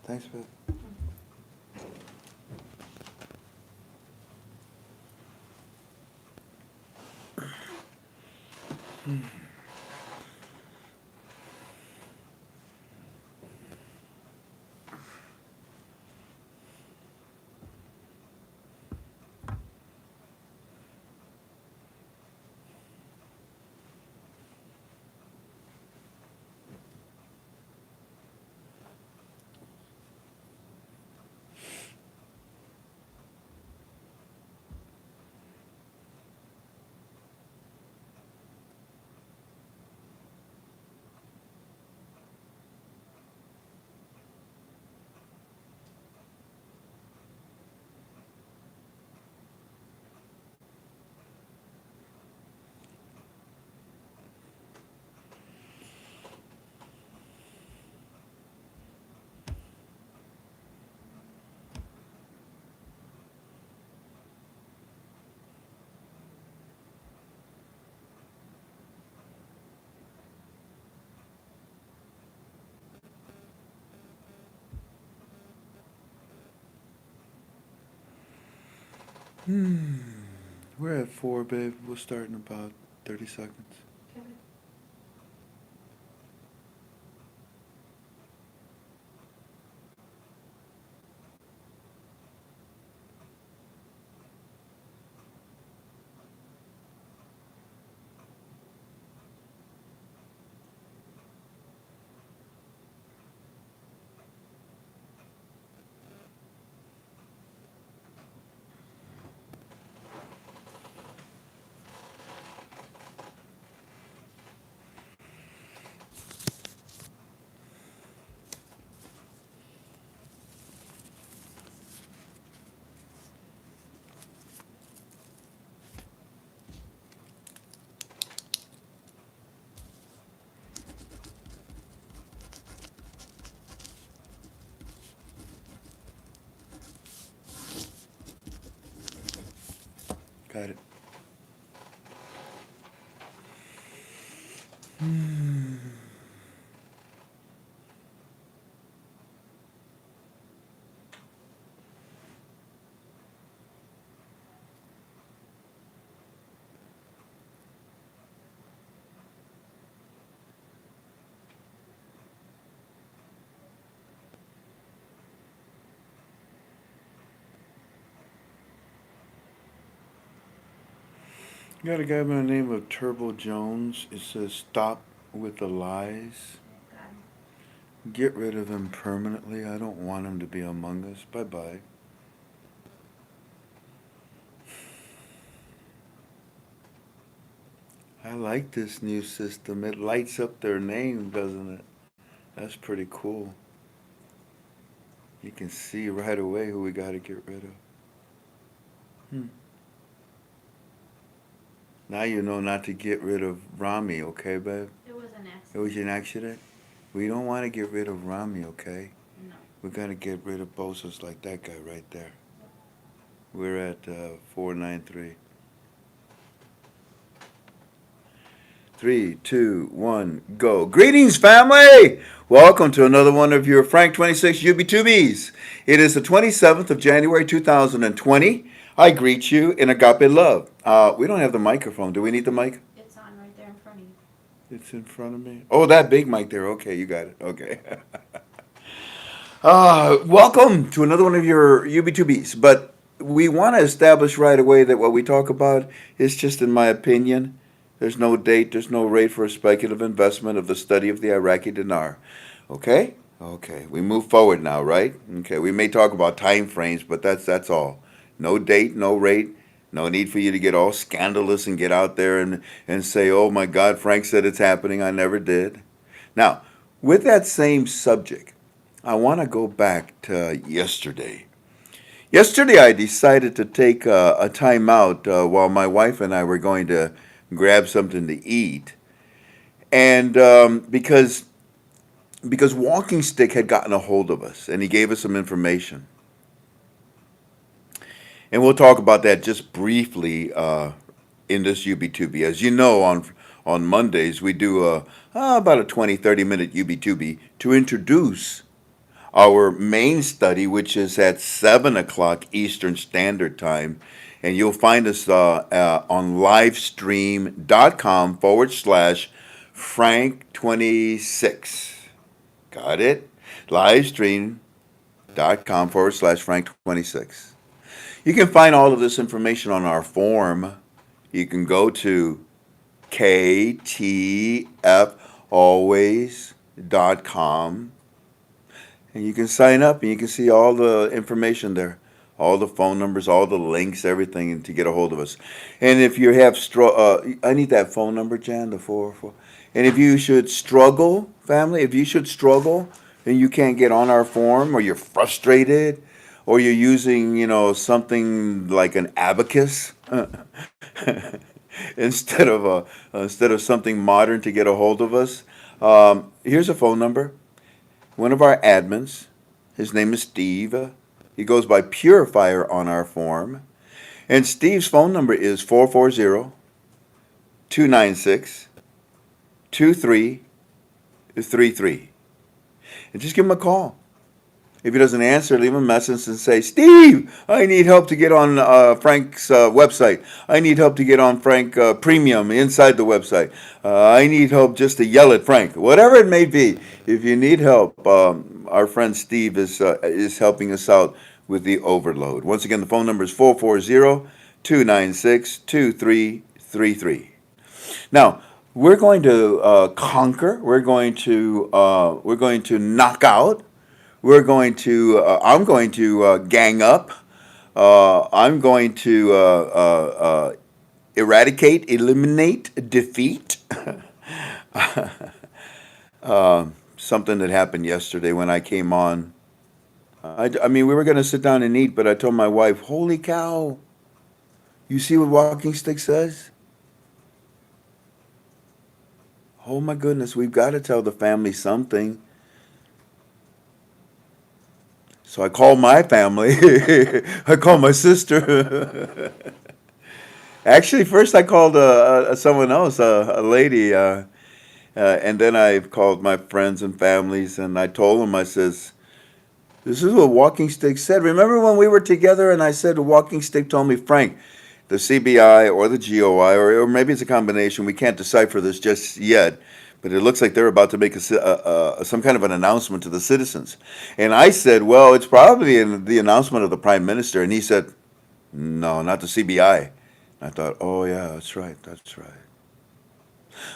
Thanks, Beth. We're at 4, babe. We'll start in about 30 seconds. Got it. Got a guy by the name of Turbo Jones. It says, "Stop with the lies. Get rid of him permanently. I don't want him to be among us. Bye bye." I like this new system. It lights up their name, doesn't it? That's pretty cool. You can see right away who we got to get rid of. Hmm. Now you know not to get rid of Rami, okay, babe? It was an It was accident. an accident? We don't want to get rid of Rami, okay? No. We got to get rid of bosses like that guy right there. We're at 493. 3, 2, 1, go. Greetings, family! Welcome to another one of your Frank 26 UB2Bs. It is the 27th of January 2020. I greet you in agape love. We don't have the microphone. Do we need the mic? It's on right there in front of you. It's in front of me. Oh, that big mic there. Okay, you got it. Okay. Welcome to another one of your UB2Bs. But we want to establish right away that what we talk about is just, in my opinion, there's no date, there's no rate for a speculative investment of the study of the Iraqi dinar. Okay? Okay. We move forward now, right? Okay. We may talk about time frames, but that's all. No date, no rate. No need for you to get all scandalous and get out there and say, oh my God, Frank said it's happening. I never did. Now, with that same subject, I want to go back to yesterday. Yesterday, I decided to take a time out while my wife and I were going to grab something to eat, and because Walking Stick had gotten a hold of us, and he gave us some information, and we'll talk about that just briefly in this UB2B. As you know, on Mondays we do about a 20-30 minute UB2B to introduce our main study, which is at 7 o'clock Eastern Standard Time. And you'll find us on livestream.com/Frank26. Got it? Livestream.com/Frank26. You can find all of this information on our form. You can go to ktfalways.com and you can sign up and you can see all the information there, all the phone numbers, all the links, everything to get a hold of us. And if you have I need that phone number, Jan, the 404. And if you should struggle, family, if you should struggle and you can't get on our form, or you're frustrated, or you're using, something like an abacus instead of something modern to get a hold of us, here's a phone number. One of our admins, his name is Steve. He goes by Purifier on our form. And Steve's phone number is 440-296-2333. And just give him a call. If he doesn't answer, leave him a message and say, Steve, I need help to get on Frank's website. I need help to get on Frank Premium inside the website. I need help just to yell at Frank. Whatever it may be, if you need help, our friend Steve is helping us out with the overload. Once again, the phone number is 440-296-2333. Now, we're going to conquer. We're going to knock out. I'm going to gang up. I'm going to eliminate, defeat. Something that happened yesterday when I came on. I mean, we were going to sit down and eat, but I told my wife, holy cow, you see what Walking Stick says? Oh my goodness, we've got to tell the family something. So I called my family. I called my sister. Actually, first I called someone else, a lady, and then I called my friends and families, and I told them, I says, this is what Walking Stick said. Remember when we were together and I said Walking Stick told me, Frank, the CBI or the GOI, or maybe it's a combination, we can't decipher this just yet, but it looks like they're about to make some kind of an announcement to the citizens. And I said, well, it's probably in the announcement of the Prime Minister. And he said, no, not the CBI. I thought, oh yeah, that's right.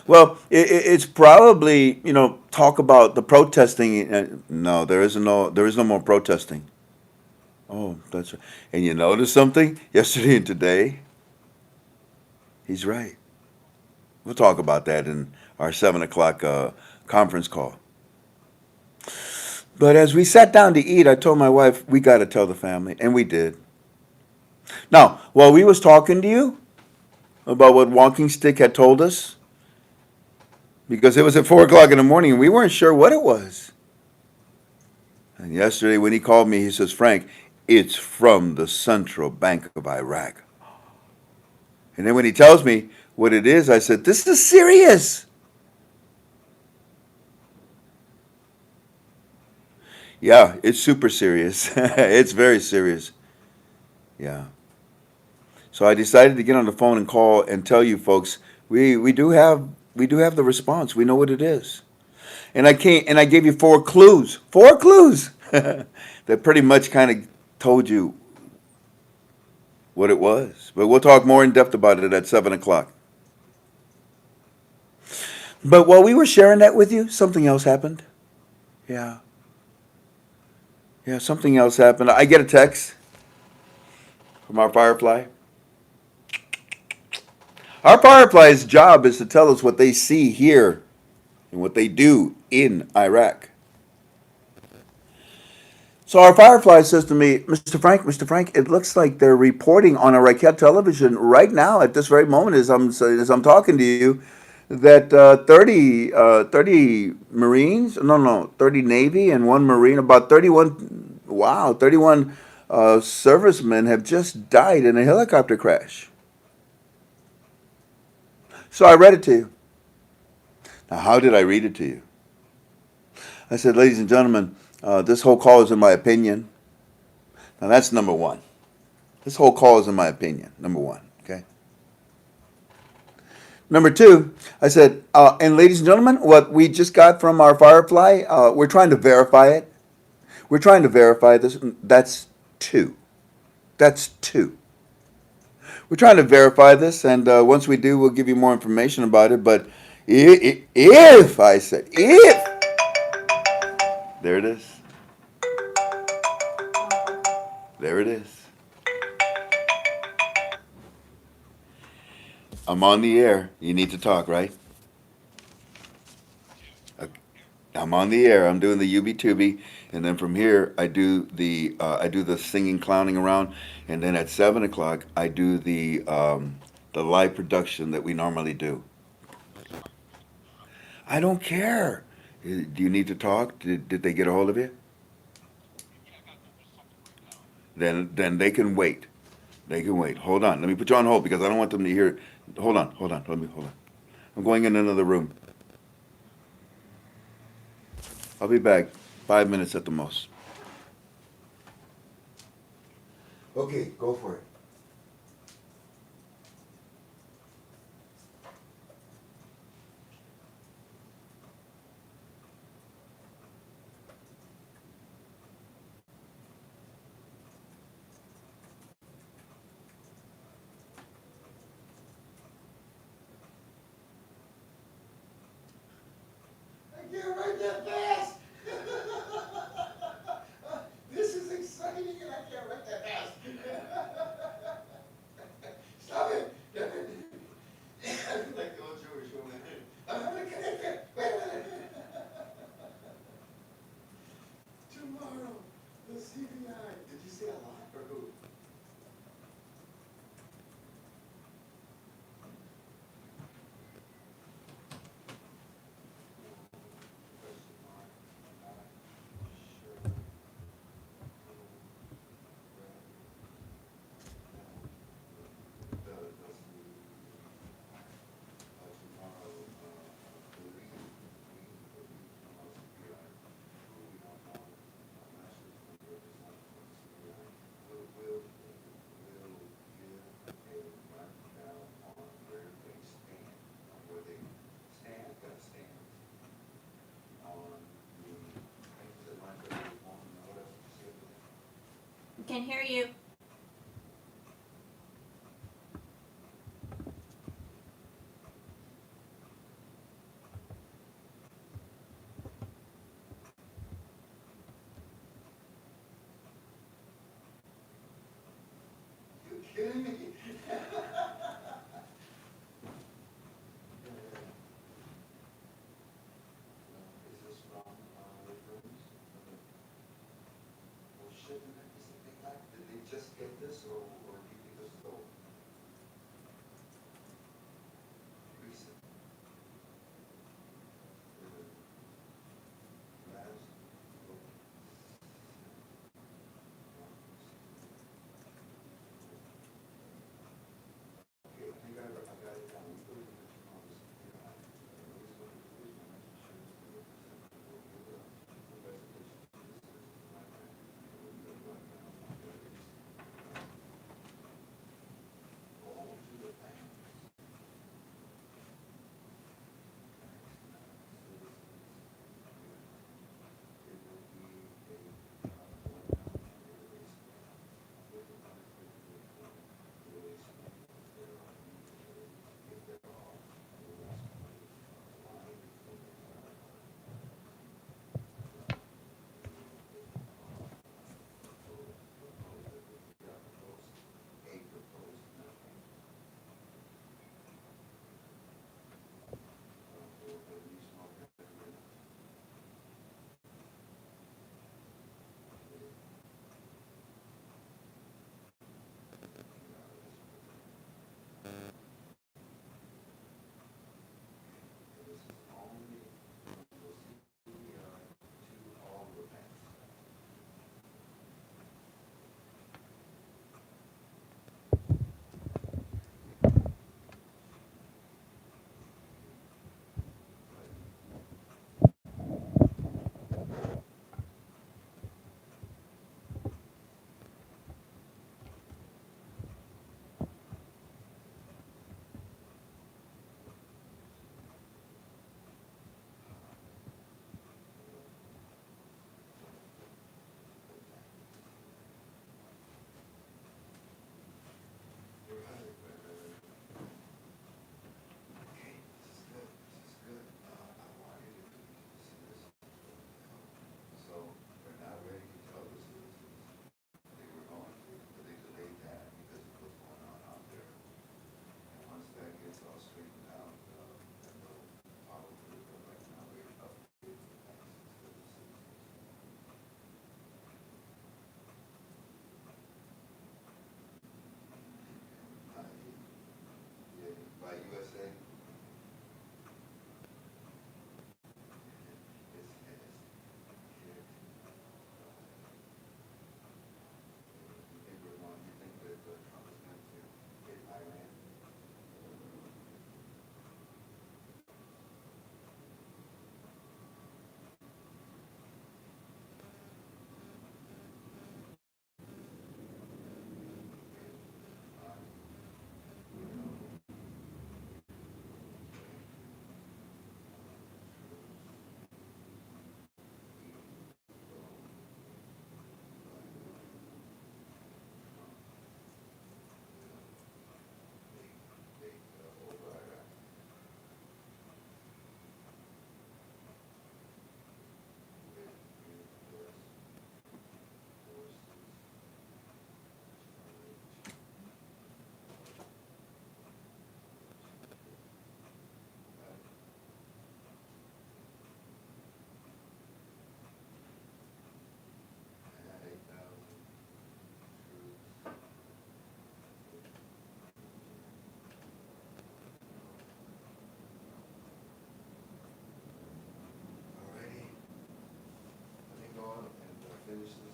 Well, it's probably, talk about the protesting. No, there is no more protesting. Oh, that's right. And you notice something yesterday and today? He's right. We'll talk about that in our 7 o'clock conference call. But as we sat down to eat, I told my wife, we got to tell the family, and we did. Now, while we was talking to you about what Walking Stick had told us, because it was at 4 o'clock in the morning, and we weren't sure what it was. And yesterday when he called me, he says, Frank, it's from the Central Bank of Iraq. And then when he tells me what it is, I said, this is serious. Yeah, it's super serious. It's very serious. Yeah. So I decided to get on the phone and call and tell you folks, we do have the response. We know what it is. And I gave you 4 clues. 4 clues that pretty much kind of told you what it was. But we'll talk more in depth about it at 7 o'clock. But while we were sharing that with you, something else happened. Yeah, something else happened. I get a text from our Firefly. Our Firefly's job is to tell us what they see here and what they do in Iraq. So our Firefly says to me, Mr. Frank, it looks like they're reporting on Iraqi television right now at this very moment as I'm talking to you that 30 Marines, 30 Navy and 1 Marine, about 31 servicemen have just died in a helicopter crash. So I read it to you. Now, how did I read it to you? I said, ladies and gentlemen, This whole call is in my opinion. Now that's number one. This whole call is in my opinion, number one, okay? Number two, I said, and ladies and gentlemen, what we just got from our Firefly, we're trying to verify it. We're trying to verify this. That's two. That's two. We're trying to verify this, and once we do, we'll give you more information about it. But if I said, if, there it is. There it is. I'm on the air. You need to talk, right? Okay. I'm on the air. I'm doing the UB Tubi, and then from here I do the singing, clowning around, and then at 7 o'clock I do the live production that we normally do. I don't care. Do you need to talk? Did they get a hold of you? Then they can wait. They can wait. Hold on. Let me put you on hold because I don't want them to hear. Hold on. Hold on. Hold on. I'm going in another room. I'll be back. 5 minutes at the most. Okay, go for it. I can't write that fast. This is exciting and I can't write that fast. Stop it. I feel like the old Jewish woman. I'm gonna connect it. Wait a minute. Tomorrow, the CBI. Did you say a lot or who? Can hear you. You kidding me? Is this from Rick Rooms? Well, shit, did they just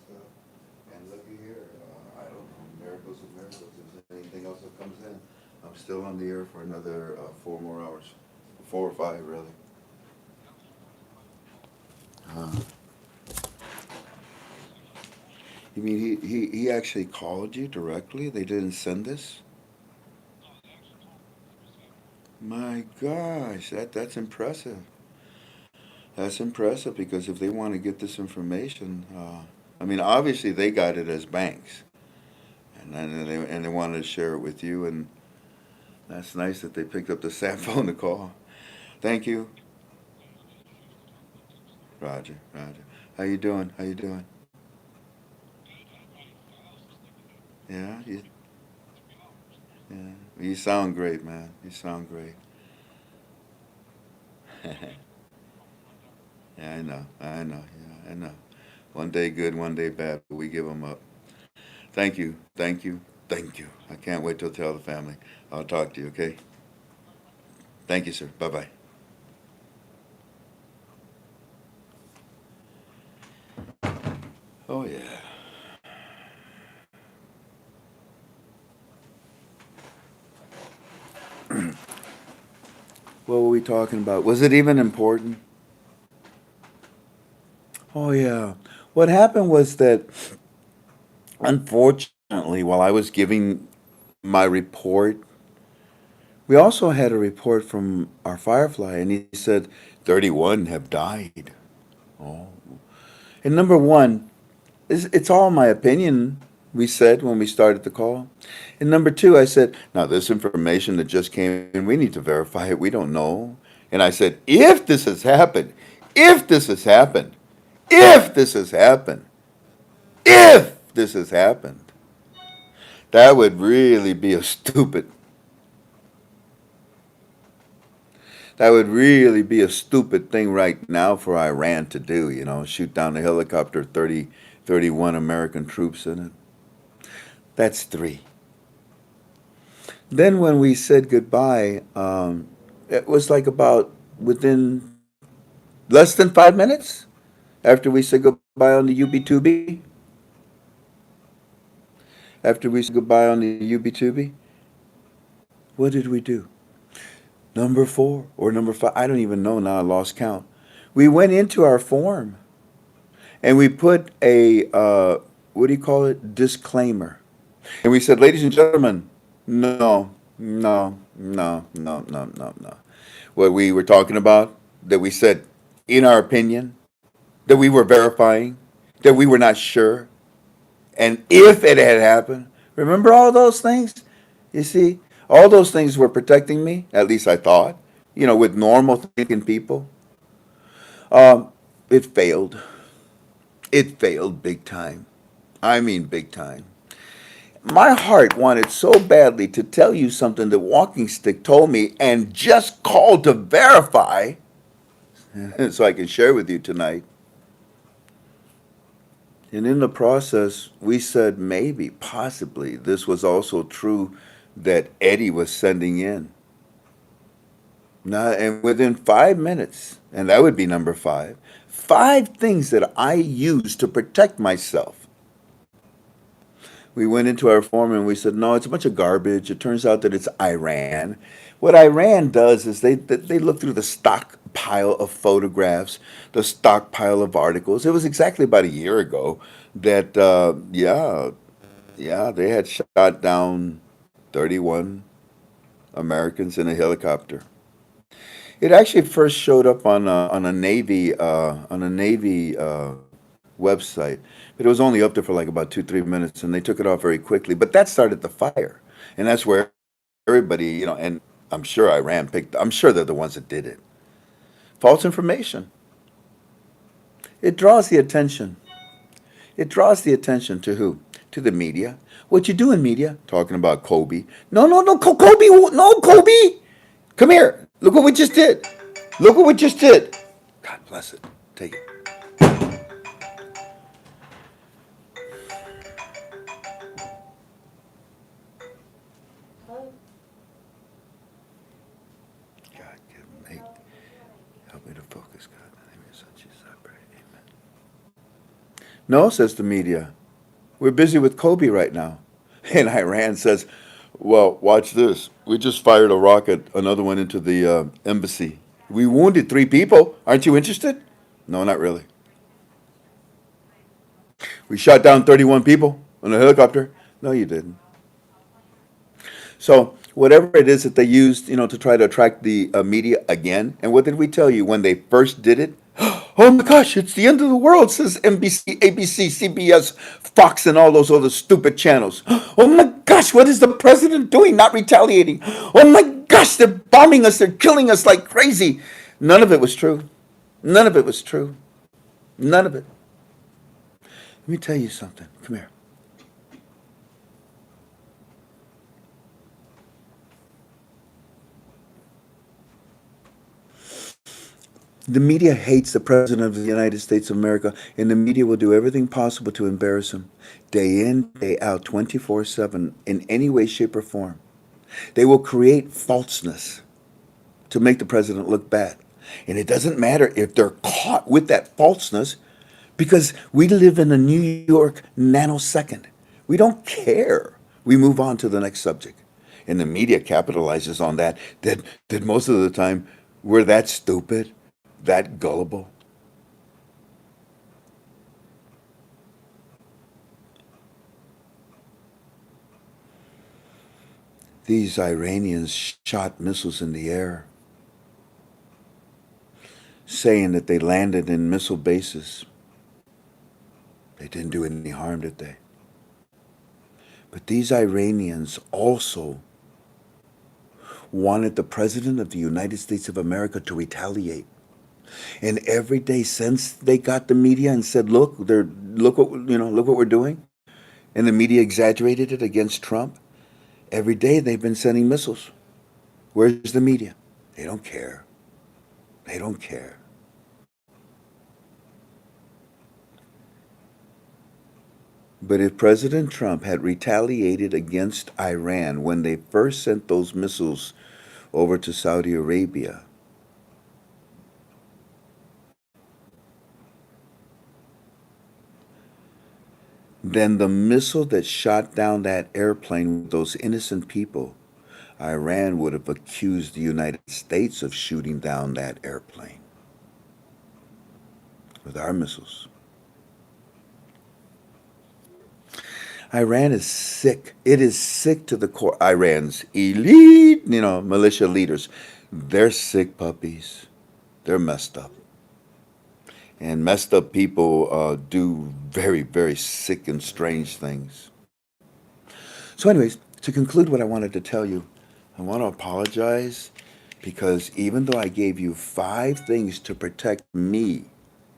stuff. And looky here, I don't know, miracles of miracles, if there's anything else that comes in. I'm still on the air for another 4 more hours. 4 or 5, really. Uh, you mean he actually called you directly? They didn't send this? My gosh, that's impressive. That's impressive because if they want to get this information, I mean, obviously they got it as banks, and they wanted to share it with you, and that's nice that they picked up the sat phone to call. Thank you, Roger. Roger. How you doing? How you doing? Yeah, yeah. You sound great, man. You sound great. Yeah, I know. I know. Yeah, I know. One day good, one day bad, but we give them up. Thank you. Thank you. Thank you. I can't wait till tell the family. I'll talk to you, okay? Thank you, sir. Bye bye. Oh, yeah. What were we talking about? Was it even important? Oh, yeah. What happened was that, unfortunately, while I was giving my report, we also had a report from our Firefly, and he said 31 have died. Oh. And number one, it's all my opinion, we said when we started the call. And number two, I said, now this information that just came in, we need to verify it. We don't know. And I said, if this has happened, if this has happened, if this has happened, if this has happened, that would really be a stupid, that would really be a stupid thing right now for Iran to do, shoot down a helicopter, 31 American troops in it. That's three. Then when we said goodbye, it was like about within less than 5 minutes after we said goodbye on the UB2B. After we said goodbye on the UB2B, what did we do? Number four or number five? I don't even know now. I lost count. We went into our form and we put a what do you call it? Disclaimer. And we said, ladies and gentlemen, no, no, no, no, no, no, no. What we were talking about, that we said, in our opinion, that we were verifying, that we were not sure, and if it had happened, remember all those things? You see, all those things were protecting me, at least I thought, with normal thinking people. Um, it failed. It failed big time. I mean, big time. My heart wanted so badly to tell you something that Walking Stick told me and just called to verify so I can share with you tonight. And in the process, we said maybe, possibly, this was also true that Eddie was sending in. Now, and within 5 minutes, and that would be number five, five things that I use to protect myself. We went into our form and we said, no, it's a bunch of garbage. It turns out that it's Iran. What Iran does is they look through the stockpile of photographs, the stockpile of articles. It was exactly about a year ago that, yeah, they had shot down 31 Americans in a helicopter. It actually first showed up on a Navy website, but it was only up there for like about 2 3 minutes, and they took it off very quickly. But that started the fire, and that's where everybody, and I'm sure Iran picked. I'm sure they're the ones that did it. False information. It draws the attention. It draws the attention to who? To the media. What you do in media? Talking about Kobe. No, no, no, Kobe. No, Kobe. Come here. Look what we just did. Look what we just did. God bless it. Take it. God, give me, help me to focus, God. In the name of your son, Jesus, I pray. Amen. No, says the media. We're busy with Kobe right now. And Iran says, well, watch this. We just fired a rocket, another one into the embassy. We wounded 3 people. Aren't you interested? No, not really. We shot down 31 people on a helicopter. No, you didn't. So whatever it is that they used, to try to attract the media again. And what did we tell you when they first did it? Oh my gosh, it's the end of the world, says NBC, ABC, CBS, Fox, and all those other stupid channels. Oh my gosh, what is the president doing? Not retaliating. Oh my gosh, they're bombing us, they're killing us like crazy. None of it was true. None of it was true. None of it. Let me tell you something. Come here. The media hates the President of the United States of America, and the media will do everything possible to embarrass him, day in, day out, 24/7, in any way, shape, or form. They will create falseness to make the president look bad. And it doesn't matter if they're caught with that falseness because we live in a New York nanosecond. We don't care. We move on to the next subject. And the media capitalizes on that most of the time we're that stupid, that gullible. These Iranians shot missiles in the air, saying that they landed in missile bases. They didn't do any harm, did they? But these Iranians also wanted the President of the United States of America to retaliate. And every day since they got the media and said, look what we're doing, and the media exaggerated it against Trump, every day they've been sending missiles. Where's the media? They don't care. They don't care. But if President Trump had retaliated against Iran when they first sent those missiles over to Saudi Arabia, then the missile that shot down that airplane with those innocent people, Iran would have accused the United States of shooting down that airplane with our missiles. Iran is sick. It is sick to the core. Iran's elite, militia leaders, they're sick puppies. They're messed up. And messed up people do very, very sick and strange things. So, anyways, to conclude what I wanted to tell you, I want to apologize because even though I gave you 5 things to protect me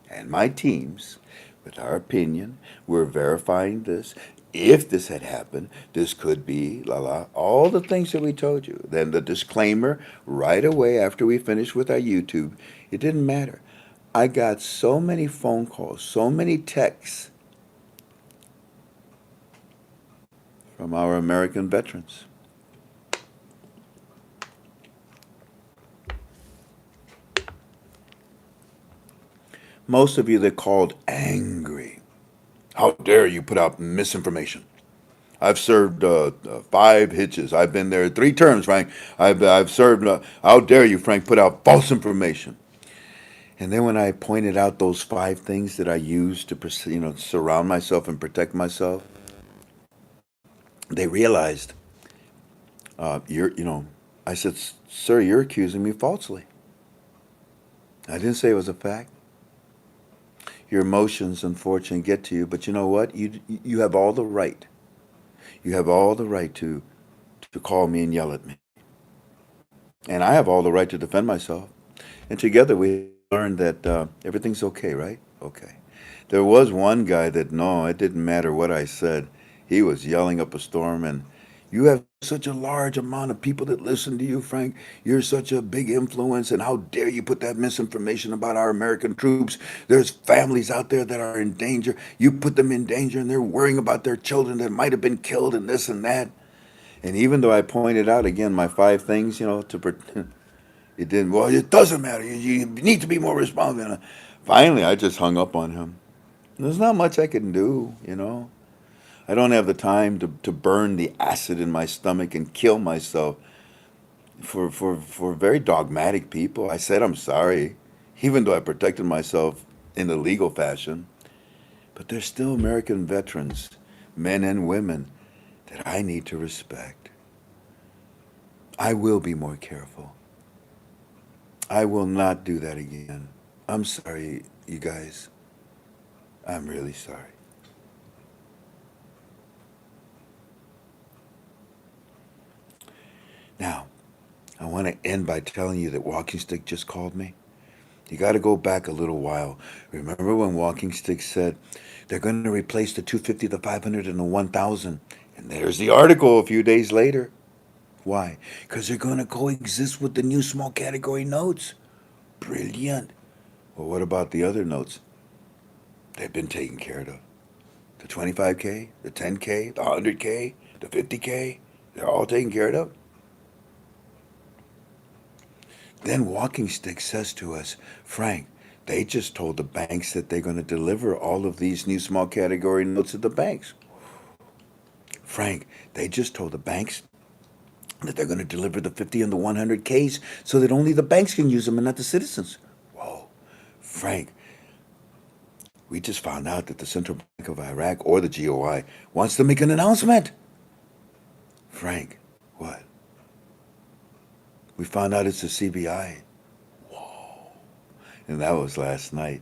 and my teams, with our opinion, we're verifying this. If this had happened, this could be, all the things that we told you. Then the disclaimer right away after we finished with our YouTube, it didn't matter. I got so many phone calls, so many texts from our American veterans. Most of you that called angry. How dare you put out misinformation? I've served 5 hitches. I've been there 3 terms, Frank. I've served. How dare you, Frank, put out false information? And then when I pointed out those 5 things that I used to, surround myself and protect myself, they realized, I said, sir, you're accusing me falsely. I didn't say it was a fact. Your emotions, unfortunately, get to you, but you know what? You have all the right. You have all the right to call me and yell at me. And I have all the right to defend myself. And together we learned that everything's okay, right? Okay. There was one guy that, no, it didn't matter what I said. He was yelling up a storm, and you have such a large amount of people that listen to you, Frank. You're such a big influence, and how dare you put that misinformation about our American troops? There's families out there that are in danger. You put them in danger, and they're worrying about their children that might have been killed, and this and that. And even though I pointed out again my 5 things, it didn't. Well, it doesn't matter. You need to be more responsible. Finally, I just hung up on him. There's not much I can do, you know. I don't have the time to burn the acid in my stomach and kill myself for very dogmatic people. I said I'm sorry, even though I protected myself in a legal fashion. But there's still American veterans, men and women, that I need to respect. I will be more careful. I will not do that again. I'm sorry, you guys. I'm really sorry. Now, I want to end by telling you that Walking Stick just called me. You got to go back a little while. Remember when Walking Stick said they're going to replace the 250, the 500, and the 1000? And there's the article a few days later. Why? Because they're going to coexist with the new small category notes. Brilliant. Well, what about the other notes? They've been taken care of. The 25K, the 10K, the 100K, the 50K, they're all taken care of. Then Walking Stick says to us, Frank, they just told the banks that they're going to deliver all of these new small category notes to the banks. Frank, they just told the banks that they're going to deliver the 50 and the 100Ks so that only the banks can use them and not the citizens. Whoa. Frank, we just found out that the Central Bank of Iraq or the GOI wants to make an announcement. Frank, what? We found out it's the CBI. And that was last night.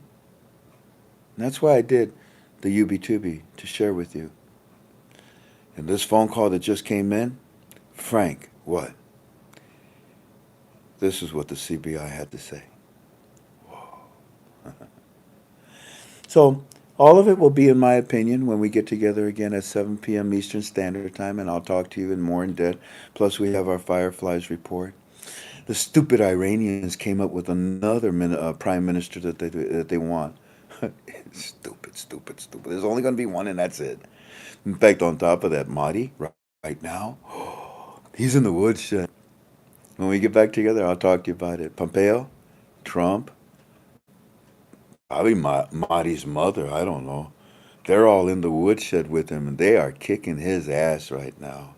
And that's why I did the UB2B to share with you. And this phone call that just came in, Frank, what? This is what the CBI had to say. So, all of it will be, in my opinion, when we get together again at 7 p.m. Eastern Standard Time, and I'll talk to you in more in depth. Plus, we have our Fireflies report. The stupid Iranians came up with another prime minister that they want. Stupid, stupid, stupid. There's only going to be one, and that's it. In fact, on top of that, Mahdi, right now, he's in the woodshed. When we get back together, I'll talk to you about it. Pompeo, Trump, probably Mahdi's mother, I don't know. They're all in the woodshed with him, and they are kicking his ass right now.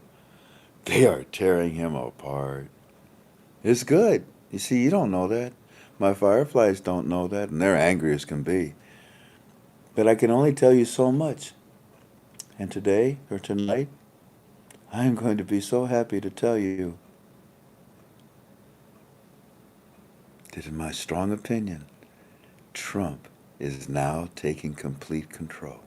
They are tearing him apart. It's good. You see, you don't know that. My fireflies don't know that, and they're angry as can be. But I can only tell you so much. And today, or tonight, I am going to be so happy to tell you that, in my strong opinion, Trump is now taking complete control.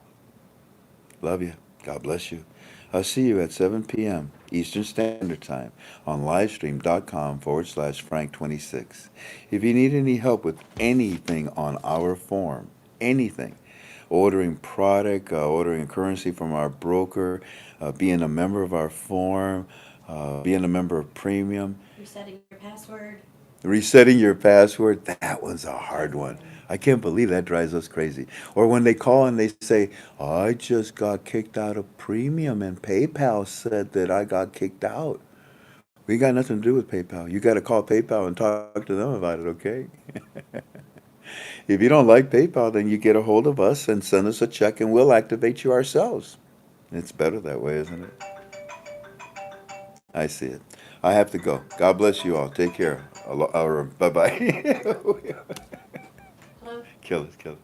Love you. God bless you. I'll see you at 7 p.m. Eastern Standard Time on livestream.com/Frank26. If you need any help with anything on our forum, anything, ordering product, ordering currency from our broker, being a member of our forum, being a member of Premium, Resetting your password. resetting your password, that one's a hard one. I can't believe that drives us crazy. Or when they call and they say, I just got kicked out of Premium and PayPal said that I got kicked out. We got nothing to do with PayPal. You got to call PayPal and talk to them about it, okay? If you don't like PayPal, then you get a hold of us and send us a check and we'll activate you ourselves. It's better that way, isn't it? I see it. I have to go. God bless you all. Take care. Bye bye. Hello? Kill it, kill it.